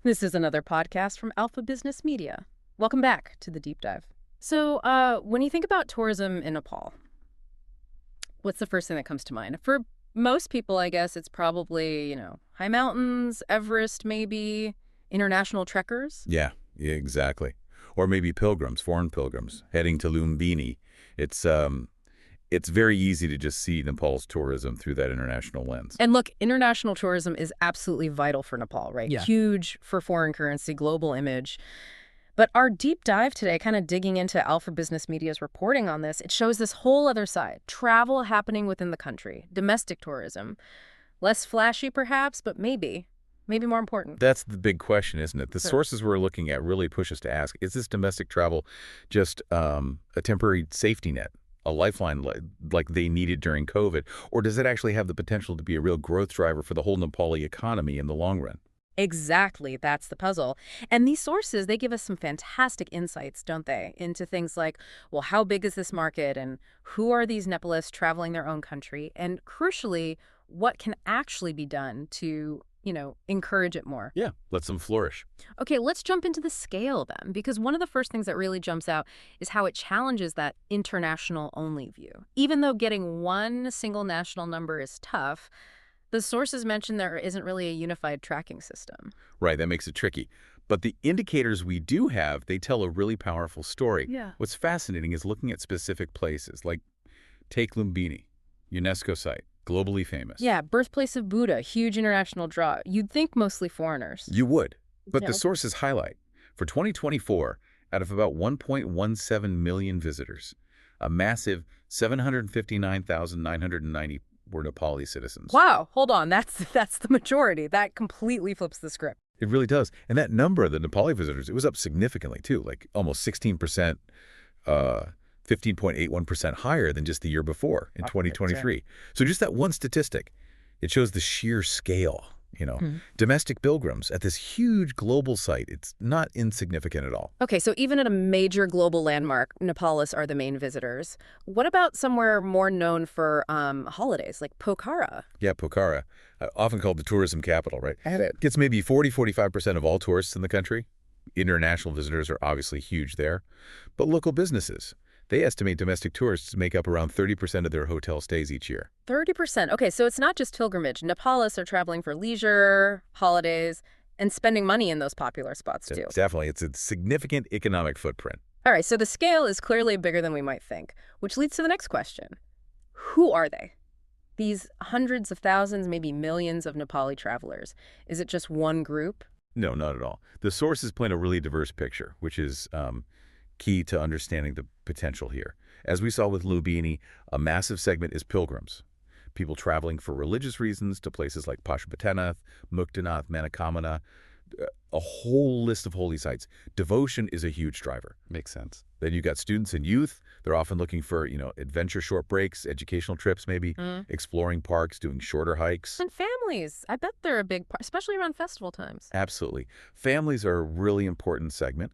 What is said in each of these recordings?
This is another podcast from Alpha Business Media. Welcome back to the deep dive. So, when you think about tourism in Nepal, what's the first thing that comes to mind? For most people, I guess it's probably, high mountains, Everest, maybe, international trekkers. Yeah, exactly. Or maybe pilgrims, foreign pilgrims, heading to Lumbini. It's um, it's very easy to just see Nepal's tourism through that international lens. And look, international tourism is absolutely vital for Nepal, right? Yeah. Huge for foreign currency, global image. But our deep dive today, kind of digging into Alpha Business Media's reporting on this, it shows this whole other side. Travel happening within the country, domestic tourism. Less flashy, perhaps, but maybe more important. That's the big question, isn't it? The Sure. sources we're looking at really push us to ask, is this domestic travel just a temporary safety net, a lifeline like they needed during COVID, or does it actually have the potential to be a real growth driver for the whole Nepali economy in the long run? Exactly, that's the puzzle. And these sources, they give us some fantastic insights, don't they, into things like, well, how big is this market and who are these Nepalese traveling their own country? And crucially, what can actually be done to, encourage it more? Yeah, let them flourish. Okay, let's jump into the scale then, because one of the first things that really jumps out is how it challenges that international only view. Even though getting one single national number is tough, the sources mention there isn't really a unified tracking system. Right, that makes it tricky. But the indicators we do have, they tell a really powerful story. Yeah. What's fascinating is looking at specific places, like take Lumbini, UNESCO site, globally famous. Yeah, birthplace of Buddha, huge international draw. You'd think mostly foreigners. You would. But the Yeah. sources highlight, for 2024, out of about 1.17 million visitors, a massive 759,990 were Nepali citizens. Wow, hold on, that's the majority. That completely flips the script. It really does. And that number of the Nepali visitors, it was up significantly too, like almost 16%, 15.81% higher than just the year before in 2023. So just that one statistic, it shows the sheer scale, Domestic pilgrims at this huge global site, it's not insignificant at all. Okay, so even at a major global landmark, Nepalese are the main visitors. What about somewhere more known for holidays, like Pokhara? Yeah, Pokhara, often called the tourism capital, right? At it. Gets maybe 40–45% of all tourists in the country. International visitors are obviously huge there. But local businesses, they estimate domestic tourists make up around 30% of their hotel stays each year. 30%. Okay, so it's not just pilgrimage. Nepalese are traveling for leisure, holidays, and spending money in those popular spots too. Definitely, it's a significant economic footprint. All right, so the scale is clearly bigger than we might think, which leads to the next question. Who are they? These hundreds of thousands, maybe millions of Nepali travelers. Is it just one group? No, not at all. The sources paint a really diverse picture, which is key to understanding the potential here. As we saw with Lumbini, a massive segment is pilgrims, people traveling for religious reasons to places like Pashupatinath, Muktanath, Manakamana, a whole list of holy sites. Devotion is a huge driver. Makes sense. Then you got students and youth. They're often looking for, adventure short breaks, educational trips maybe, exploring parks, doing shorter hikes. And families. I bet they're a big part, especially around festival times. Absolutely. Families are a really important segment.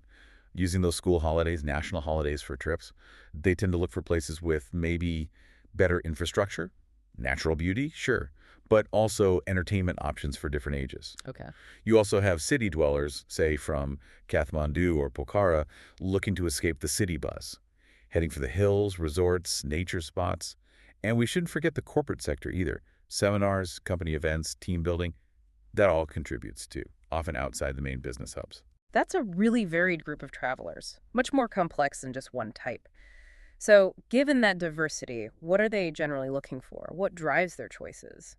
Using those school holidays, national holidays for trips, they tend to look for places with maybe better infrastructure, natural beauty, sure, but also entertainment options for different ages. Okay. You also have city dwellers, say from Kathmandu or Pokhara, looking to escape the city buzz, heading for the hills, resorts, nature spots. And we shouldn't forget the corporate sector either. Seminars, company events, team building, that all contributes too, often outside the main business hubs. That's a really varied group of travelers, much more complex than just one type. So, given that diversity, what are they generally looking for? What drives their choices?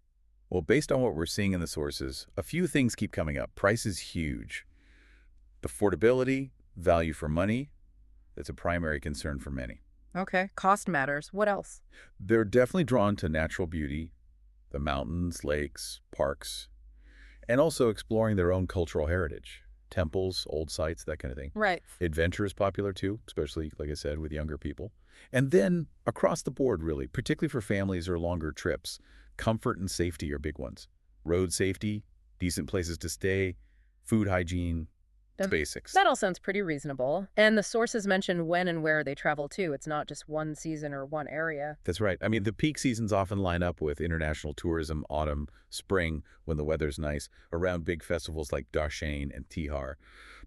Well, based on what we're seeing in the sources, a few things keep coming up. Price is huge. Affordability, value for money, that's a primary concern for many. Okay, cost matters. What else? They're definitely drawn to natural beauty, the mountains, lakes, parks, and also exploring their own cultural heritage. Temples, old sites, that kind of thing. Right. Adventure is popular too, especially, like I said, with younger people. And then across the board, really, particularly for families or longer trips, comfort and safety are big ones. Road safety, decent places to stay, food hygiene, It's basics. That all sounds pretty reasonable. And the sources mention when and where they travel to. It's not just one season or one area. That's right. I mean, the peak seasons often line up with international tourism, autumn, spring, when the weather's nice, around big festivals like Dashain and Tihar.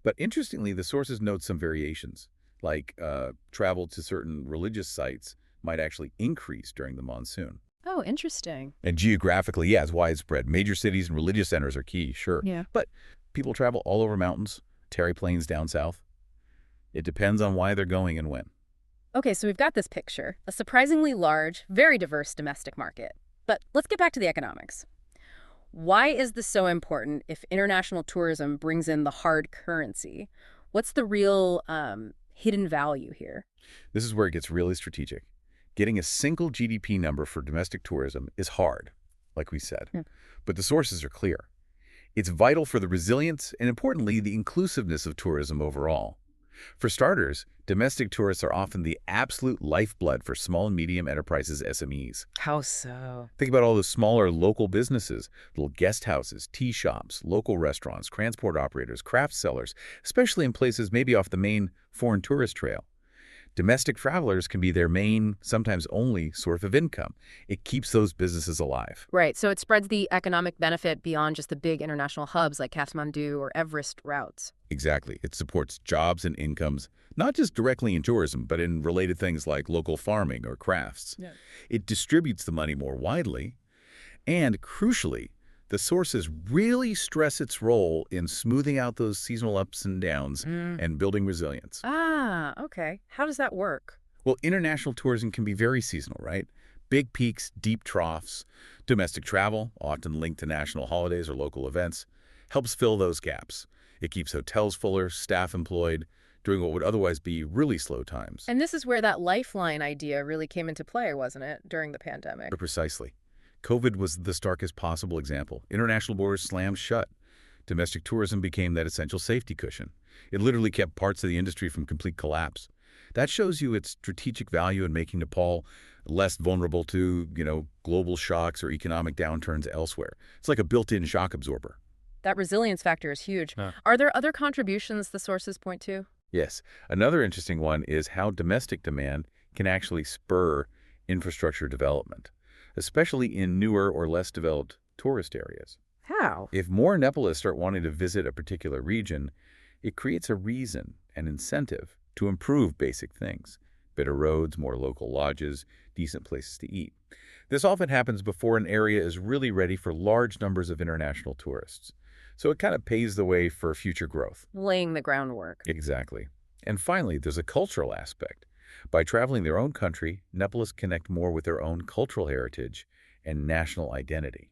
But interestingly, the sources note some variations, like travel to certain religious sites might actually increase during the monsoon. Oh, interesting. And geographically, yeah, it's widespread. Major cities and religious centers are key, sure. Yeah. But people travel all over mountains, terry plains down south. It depends on why they're going and when. Okay, so we've got this picture, a surprisingly large, very diverse domestic market. But let's get back to the economics. Why is this so important if international tourism brings in the hard currency? What's the real hidden value here? This is where it gets really strategic. Getting a single GDP number for domestic tourism is hard, like we said. Yeah. But the sources are clear. It's vital for the resilience and, importantly, the inclusiveness of tourism overall. For starters, domestic tourists are often the absolute lifeblood for small and medium enterprises, SMEs. How so? Think about all the smaller local businesses, little guest houses, tea shops, local restaurants, transport operators, craft sellers, especially in places maybe off the main foreign tourist trail. Domestic travelers can be their main, sometimes only, source of income. It keeps those businesses alive. Right, so it spreads the economic benefit beyond just the big international hubs like Kathmandu or Everest routes. Exactly. It supports jobs and incomes, not just directly in tourism, but in related things like local farming or crafts. Yeah. It distributes the money more widely, and crucially, the sources really stress its role in smoothing out those seasonal ups and downs and building resilience. Ah, okay. How does that work? Well, international tourism can be very seasonal, right? Big peaks, deep troughs. Domestic travel, often linked to national holidays or local events, helps fill those gaps. It keeps hotels fuller, staff employed, during what would otherwise be really slow times. And this is where that Lifeline idea really came into play, wasn't it, during the pandemic? Precisely. COVID was the starkest possible example. International borders slammed shut. Domestic tourism became that essential safety cushion. It literally kept parts of the industry from complete collapse. That shows you its strategic value in making Nepal less vulnerable to, global shocks or economic downturns elsewhere. It's like a built-in shock absorber. That resilience factor is huge. Are there other contributions the sources point to? Yes. Another interesting one is how domestic demand can actually spur infrastructure development, especially in newer or less developed tourist areas. How? If more Nepalese start wanting to visit a particular region, it creates a reason, an incentive, to improve basic things. Better roads, more local lodges, decent places to eat. This often happens before an area is really ready for large numbers of international tourists. So it kind of paves the way for future growth. Laying the groundwork. Exactly. And finally, there's a cultural aspect. By traveling their own country, Nepalese connect more with their own cultural heritage and national identity.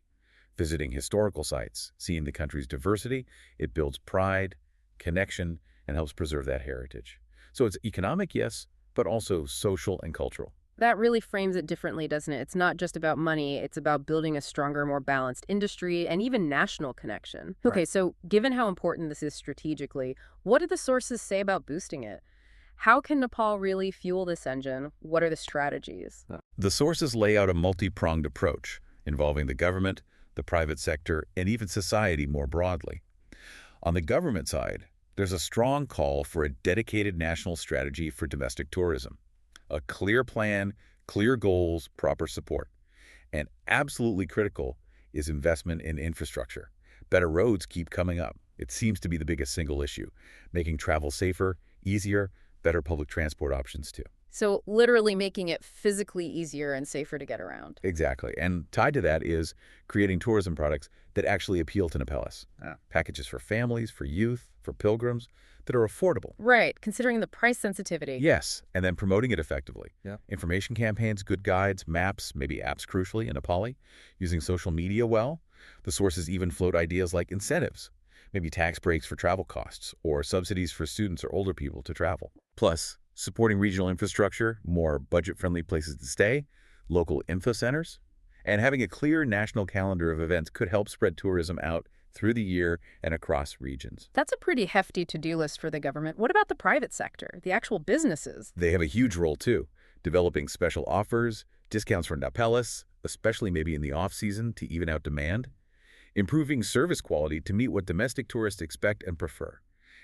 Visiting historical sites, seeing the country's diversity, it builds pride, connection, and helps preserve that heritage. So it's economic, yes, but also social and cultural. That really frames it differently, doesn't it? It's not just about money. It's about building a stronger, more balanced industry and even national connection. Okay, so given how important this is strategically, what do the sources say about boosting it? How can Nepal really fuel this engine? What are the strategies? The sources lay out a multi-pronged approach involving the government, the private sector, and even society more broadly. On the government side, there's a strong call for a dedicated national strategy for domestic tourism. A clear plan, clear goals, proper support. And absolutely critical is investment in infrastructure. Better roads keep coming up. It seems to be the biggest single issue, making travel safer, easier, better public transport options too. So literally making it physically easier and safer to get around. Exactly. And tied to that is creating tourism products that actually appeal to Nepalese. Packages for families, for youth, for pilgrims that are affordable. Right, considering the price sensitivity. Yes, and then promoting it effectively. Information campaigns, good guides, maps, maybe apps crucially in Nepali, using social media well. The sources even float ideas like incentives, maybe tax breaks for travel costs or subsidies for students or older people to travel. Plus, supporting regional infrastructure, more budget-friendly places to stay, local info centers, and having a clear national calendar of events could help spread tourism out through the year and across regions. That's a pretty hefty to-do list for the government. What about the private sector, the actual businesses? They have a huge role too, developing special offers, discounts for Nepalese, especially maybe in the off-season to even out demand, improving service quality to meet what domestic tourists expect and prefer,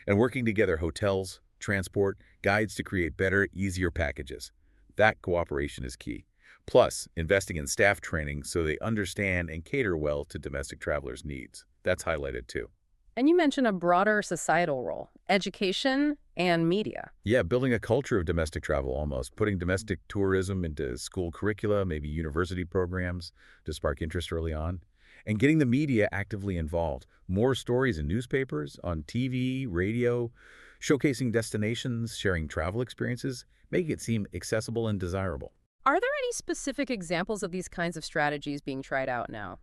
And working together hotels, transport, guides to create better, easier packages. That cooperation is key. Plus, investing in staff training so they understand and cater well to domestic travelers' needs. That's highlighted too. And you mentioned a broader societal role, education and media. Yeah, building a culture of domestic travel almost, putting domestic tourism into school curricula, maybe university programs to spark interest early on, and getting the media actively involved. More stories in newspapers, on TV, radio, showcasing destinations, sharing travel experiences, making it seem accessible and desirable. Are there any specific examples of these kinds of strategies being tried out now?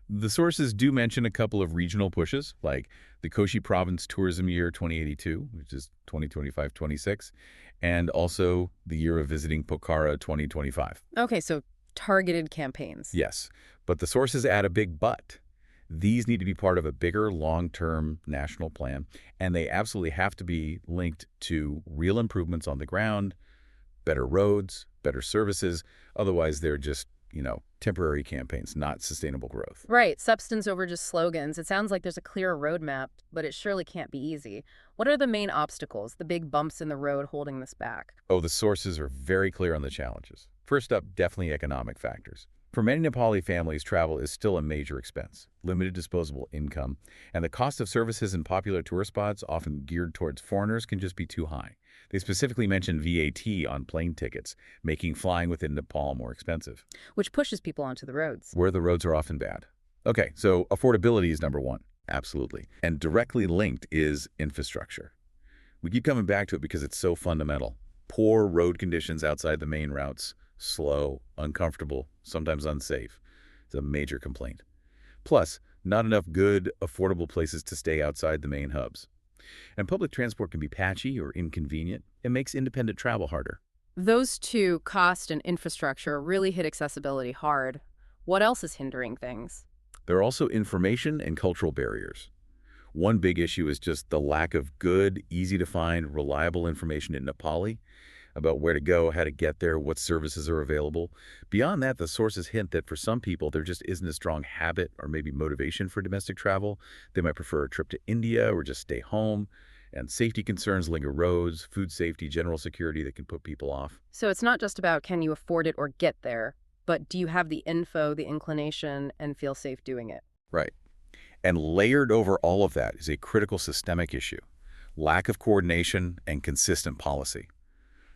The sources do mention a couple of regional pushes, like the Koshi Province Tourism Year 2082, which is 2025-26, and also the Year of Visiting Pokhara 2025. Okay, so targeted campaigns. Yes, but the sources add a big but. These need to be part of a bigger long-term national plan, and they absolutely have to be linked to real improvements on the ground, better roads, better services. Otherwise, they're just, temporary campaigns, not sustainable growth. Right, substance over just slogans. It sounds like there's a clear roadmap, but it surely can't be easy. What are the main obstacles, the big bumps in the road holding this back? Oh, the sources are very clear on the challenges. First up, definitely economic factors. For many Nepali families, travel is still a major expense, limited disposable income, and the cost of services in popular tourist spots, often geared towards foreigners, can just be too high. They specifically mention VAT on plane tickets, making flying within Nepal more expensive. Which pushes people onto the roads. Where the roads are often bad. Okay, so affordability is number one, absolutely. And directly linked is infrastructure. We keep coming back to it because it's so fundamental. Poor road conditions outside the main routes, slow, uncomfortable, sometimes unsafe. It's a major complaint. Plus, not enough good, affordable places to stay outside the main hubs. And public transport can be patchy or inconvenient. It makes independent travel harder. Those two, cost and infrastructure, really hit accessibility hard. What else is hindering things? There are also information and cultural barriers. One big issue is just the lack of good, easy-to-find, reliable information in Nepali about where to go, how to get there, what services are available. Beyond that, the sources hint that for some people, there just isn't a strong habit or maybe motivation for domestic travel. They might prefer a trip to India or just stay home. And safety concerns linger roads, food safety, general security that can put people off. So it's not just about can you afford it or get there, but do you have the info, the inclination, and feel safe doing it? Right. And layered over all of that is a critical systemic issue, lack of coordination and consistent policy.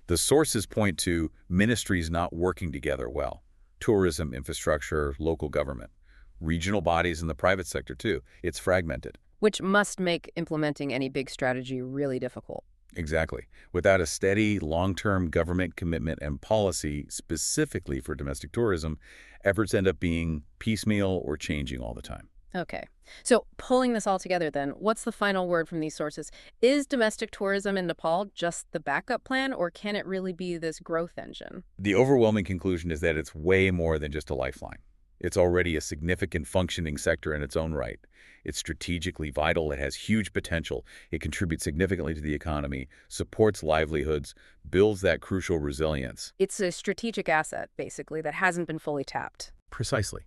The sources point to ministries not working together well, tourism, infrastructure, local government, regional bodies in the private sector too. It's fragmented. Which must make implementing any big strategy really difficult. Exactly. Without a steady, long-term government commitment and policy specifically for domestic tourism, efforts end up being piecemeal or changing all the time. Okay. So pulling this all together then, what's the final word from these sources? Is domestic tourism in Nepal just the backup plan, or can it really be this growth engine? The overwhelming conclusion is that it's way more than just a lifeline. It's already a significant functioning sector in its own right. It's strategically vital. It has huge potential. It contributes significantly to the economy, supports livelihoods, builds that crucial resilience. It's a strategic asset, basically, that hasn't been fully tapped. Precisely.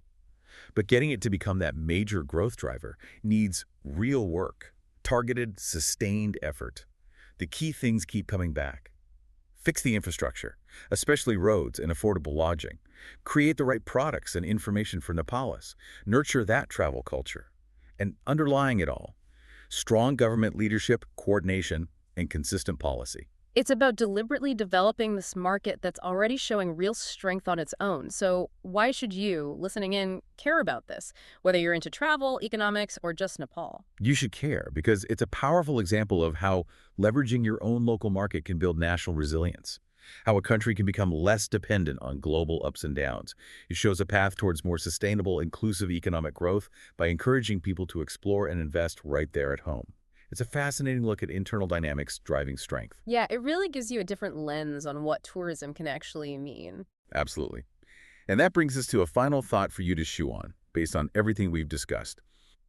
But getting it to become that major growth driver needs real work, targeted, sustained effort. The key things keep coming back. Fix the infrastructure, especially roads and affordable lodging. Create the right products and information for Nepalis. Nurture that travel culture. And underlying it all, strong government leadership, coordination, and consistent policy. It's about deliberately developing this market that's already showing real strength on its own. So why should you, listening in, care about this, whether you're into travel, economics, or just Nepal? You should care because it's a powerful example of how leveraging your own local market can build national resilience, how a country can become less dependent on global ups and downs. It shows a path towards more sustainable, inclusive economic growth by encouraging people to explore and invest right there at home. It's a fascinating look at internal dynamics driving strength. Yeah, it really gives you a different lens on what tourism can actually mean. Absolutely. And that brings us to a final thought for you to chew on, based on everything we've discussed.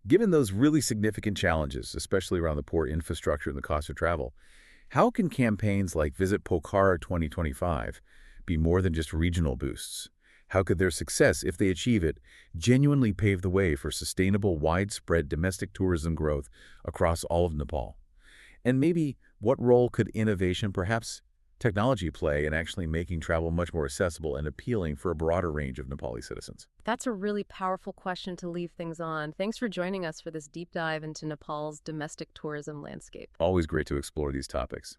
Given those really significant challenges, especially around the poor infrastructure and the cost of travel, how can campaigns like Visit Pokhara 2025 be more than just regional boosts? How could their success, if they achieve it, genuinely pave the way for sustainable, widespread domestic tourism growth across all of Nepal? And maybe what role could innovation, perhaps technology, play in actually making travel much more accessible and appealing for a broader range of Nepali citizens? That's a really powerful question to leave things on. Thanks for joining us for this deep dive into Nepal's domestic tourism landscape. Always great to explore these topics.